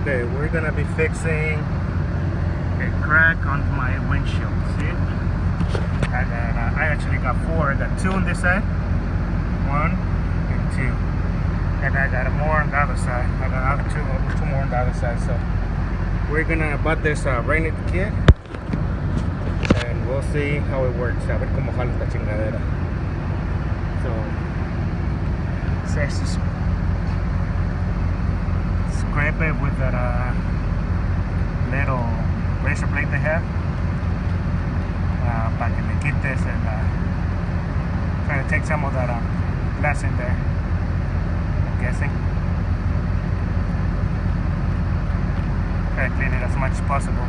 today. We're gonna be fixing a crack on my windshield. See it? And then I actually got 4. I got 2 on this side, 1 and 2, and I got more on the other side. I got another 2 more on the other side. So we're gonna butt this rain it kit, and we'll see how it works. A ver cómo jala esta chingadera. So says to scrape it with that little razor blade they have. Para que le quites and try to take some of that glass in there, I'm guessing. Try to clean it as much as possible.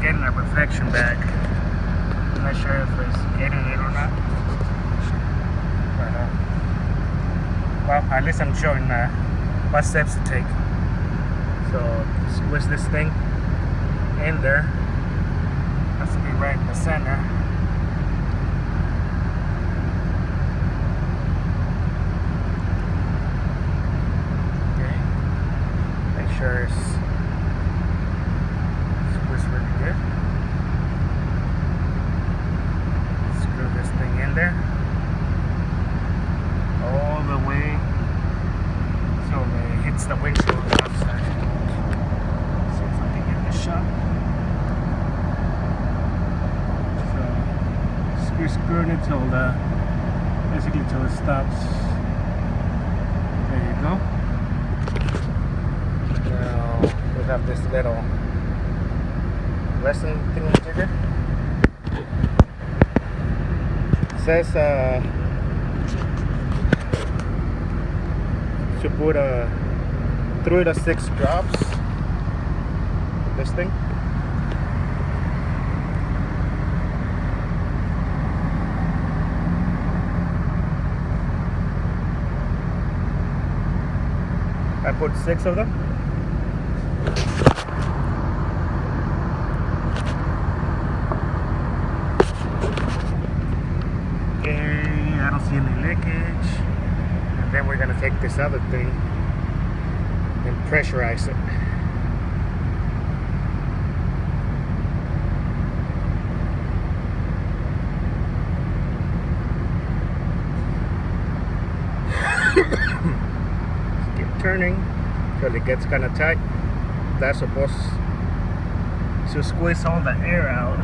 Getting a reflection back. I'm not sure if it's getting it or not, but well, at least I'm showing what steps to take. So squish this thing in there. Has to be right in the center. Okay, make sure it's good. Screw this thing in there all the way so it hits the windshield on the outside. See if I can get this shot. So screw it till basically till it stops. There you go. Now we have this little lesson thingamajigger. It says to put 3 to 6 drops of this thing. I put 6 of them. I don't see any leakage, and then we're gonna take this other thing and pressurize it. Keep turning till it gets kind of tight. That's supposed to squeeze all the air out.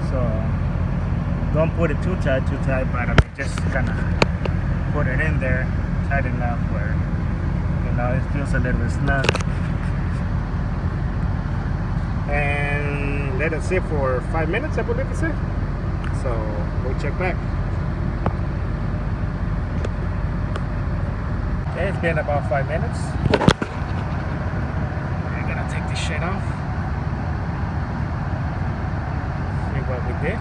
So don't put it too tight, but just kind of put it in there tight enough where, you know, it feels a little bit snug. And let it sit for 5 minutes, I believe it said. So we'll check back. Okay, it's been about 5 minutes. I'm gonna take this shit off. See what we did.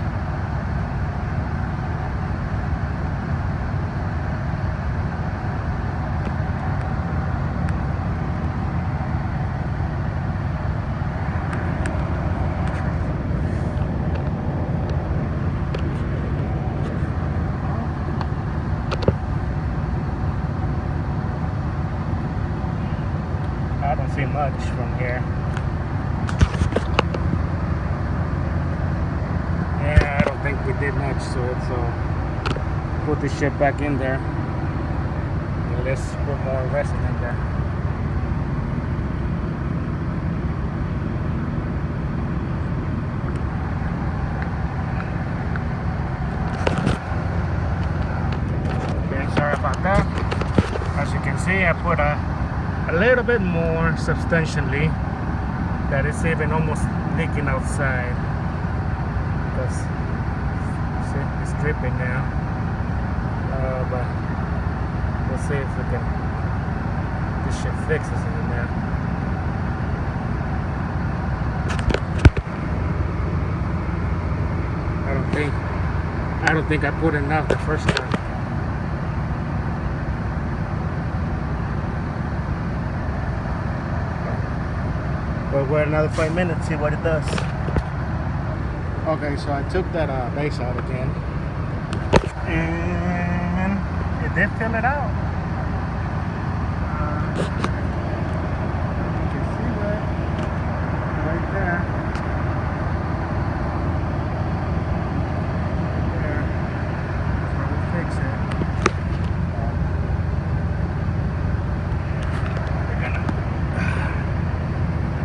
I don't see much from here. Yeah, I don't think we did much to it, so put this shit back in there. And let's put more resin in there. Okay, sorry about that. As you can see, I put a little bit more substantially, that it's even almost leaking outside, because see, it's dripping now, but we'll see if we can, this shit fixes it in there. I don't think I don't think I put enough the first time. We'll wait another 5 minutes, see what it does. Okay, so I took that base out again, and it did fill it out. You can see that right there. There. That's where we fix it. We're gonna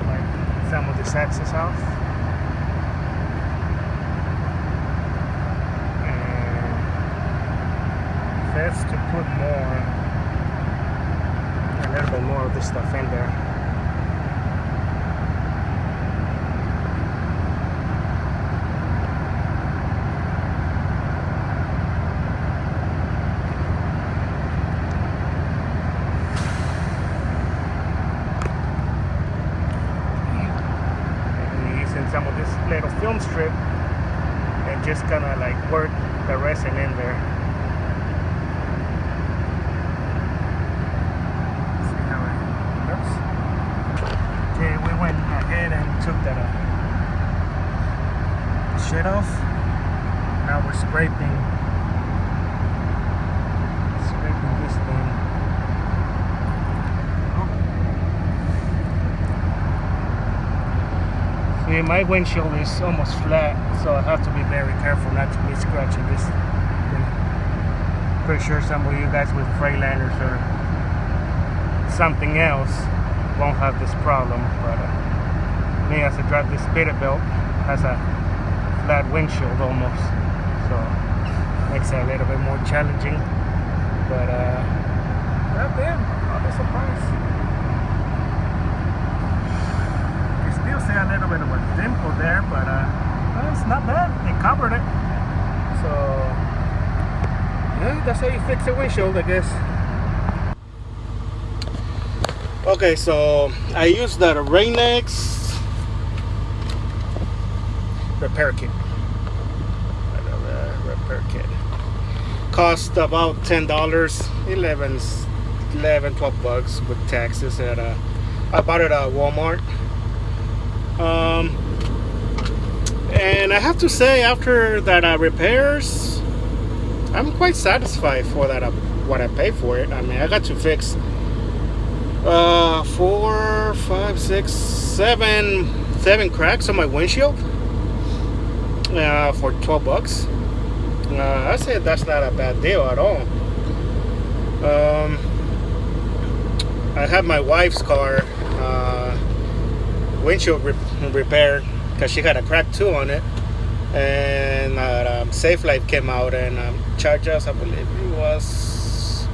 wipe some of this excess off. Best to put more, a little bit more of this stuff in there. And using some of this little film strip and just kind of like work the resin in there. Okay, we went ahead and took that shit off. Now we're scraping this thing. See, my windshield is almost flat, so I have to be very careful not to be scratching this thing. Pretty sure some of you guys with Freightlinders or something else won't have this problem, but me, as I drive this Peterbilt, has a flat windshield almost, so makes it a little bit more challenging. But goddamn, I'll be surprised. You still see a little bit of a dimple there, but well, it's not bad. They covered it, so yeah, that's how you fix a windshield, I guess. Okay, so I used the Rain-X repair kit. Repair kit cost about $10, 12 bucks with taxes. At I bought it at Walmart. And I have to say, after that repairs, I'm quite satisfied for that. What I paid for it. I mean, I got to fix 4, 5, 6, 7 cracks on my windshield for 12 bucks. I said that's not a bad deal at all. I had my wife's car windshield repair because she had a crack too on it, and Safe Life came out and charged us, I believe it was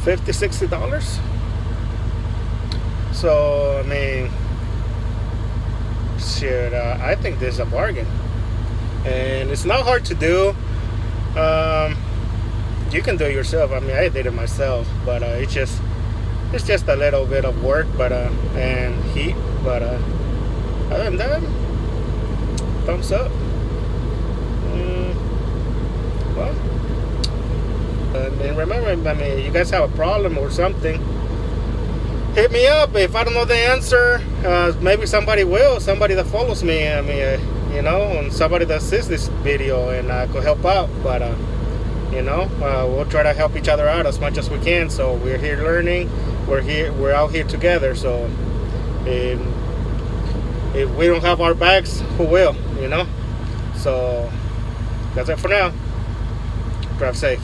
$50-$60. So I mean, shit, I think this is a bargain, and it's not hard to do. You can do it yourself. I mean, I did it myself, but it's just a little bit of work, but and heat. But other than that, thumbs up. Well, and remember, I mean, you guys have a problem or something, hit me up. If I don't know the answer, maybe somebody that follows me. I mean, you know, and somebody that sees this video and could help out. But you know, we'll try to help each other out as much as we can. So we're here learning. We're out here together. So if we don't have our bags, who will? You know. So that's it for now. Drive safe.